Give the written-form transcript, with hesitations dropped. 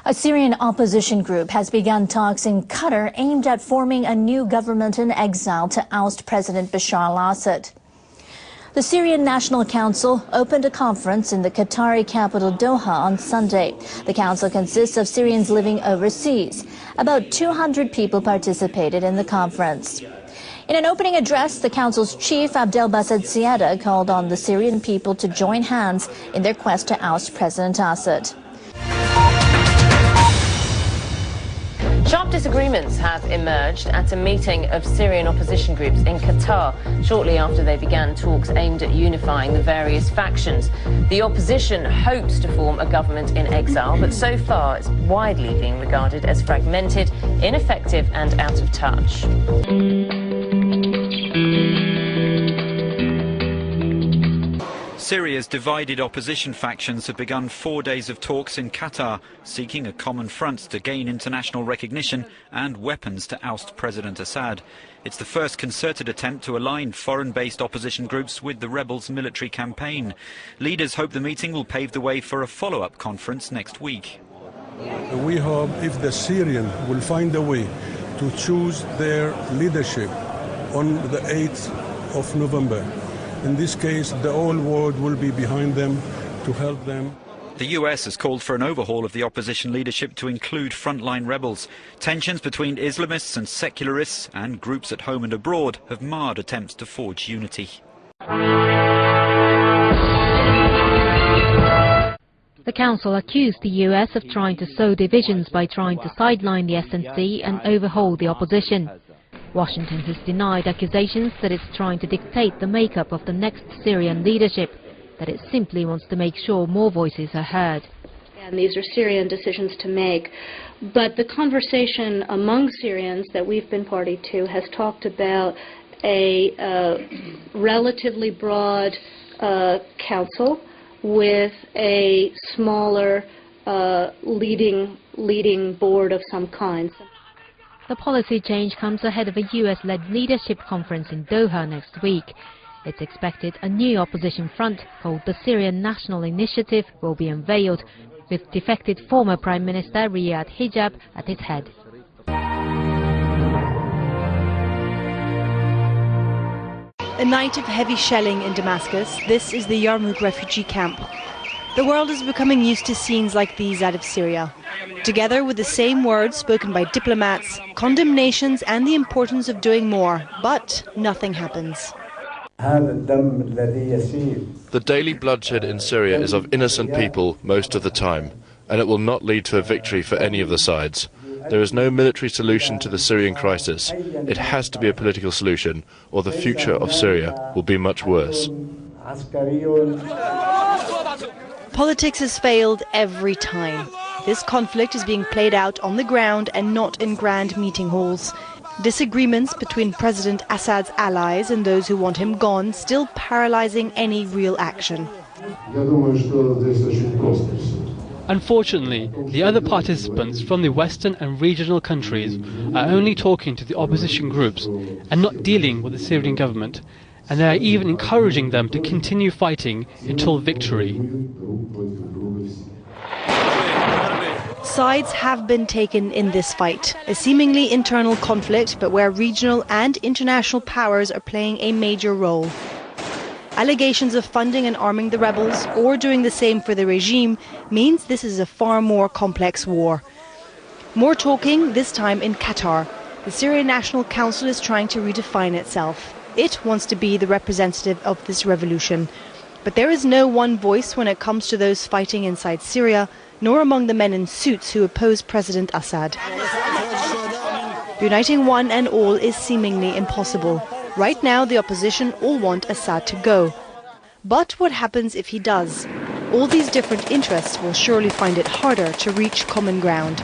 A Syrian opposition group has begun talks in Qatar aimed at forming a new government in exile to oust President Bashar al-Assad. The Syrian National Council opened a conference in the Qatari capital Doha on Sunday. The council consists of Syrians living overseas. About 200 people participated in the conference. In an opening address, the council's chief, Abdelbaset Siada, called on the Syrian people to join hands in their quest to oust President Assad. Sharp disagreements have emerged at a meeting of Syrian opposition groups in Qatar shortly after they began talks aimed at unifying the various factions. The opposition hopes to form a government in exile, but so far it's widely being regarded as fragmented, ineffective and out of touch. Syria's divided opposition factions have begun 4 days of talks in Qatar, seeking a common front to gain international recognition and weapons to oust President Assad. It's the first concerted attempt to align foreign-based opposition groups with the rebels' military campaign. Leaders hope the meeting will pave the way for a follow-up conference next week. We hope if the Syrians will find a way to choose their leadership on the 8th of November. In this case, the whole world will be behind them to help them. The US has called for an overhaul of the opposition leadership to include frontline rebels. Tensions between Islamists and secularists and groups at home and abroad have marred attempts to forge unity. The council accused the US of trying to sow divisions by trying to sideline the SNC and overhaul the opposition. Washington has denied accusations that it's trying to dictate the makeup of the next Syrian leadership, that it simply wants to make sure more voices are heard. And these are Syrian decisions to make. But the conversation among Syrians that we've been party to has talked about a relatively broad council with a smaller leading board of some kind. The policy change comes ahead of a US-led leadership conference in Doha next week. It's expected a new opposition front called the Syrian National Initiative will be unveiled, with defected former Prime Minister Riyad Hijab at its head. A night of heavy shelling in Damascus. This is the Yarmouk refugee camp. The world is becoming used to scenes like these out of Syria. Together with the same words spoken by diplomats, condemnations and the importance of doing more, but nothing happens. The daily bloodshed in Syria is of innocent people most of the time, and it will not lead to a victory for any of the sides. There is no military solution to the Syrian crisis. It has to be a political solution, or the future of Syria will be much worse. Politics has failed every time. This conflict is being played out on the ground and not in grand meeting halls. Disagreements between President Assad's allies and those who want him gone still paralyzing any real action. Unfortunately, the other participants from the Western and regional countries are only talking to the opposition groups and not dealing with the Syrian government, and they are even encouraging them to continue fighting until victory. Sides have been taken in this fight, a seemingly internal conflict, but where regional and international powers are playing a major role. Allegations of funding and arming the rebels, or doing the same for the regime, means this is a far more complex war. More talking, this time in Qatar. The Syrian National Council is trying to redefine itself. It wants to be the representative of this revolution. But there is no one voice when it comes to those fighting inside Syria, nor among the men in suits who oppose President Assad. Uniting one and all is seemingly impossible. Right now, the opposition all want Assad to go. But what happens if he does? All these different interests will surely find it harder to reach common ground.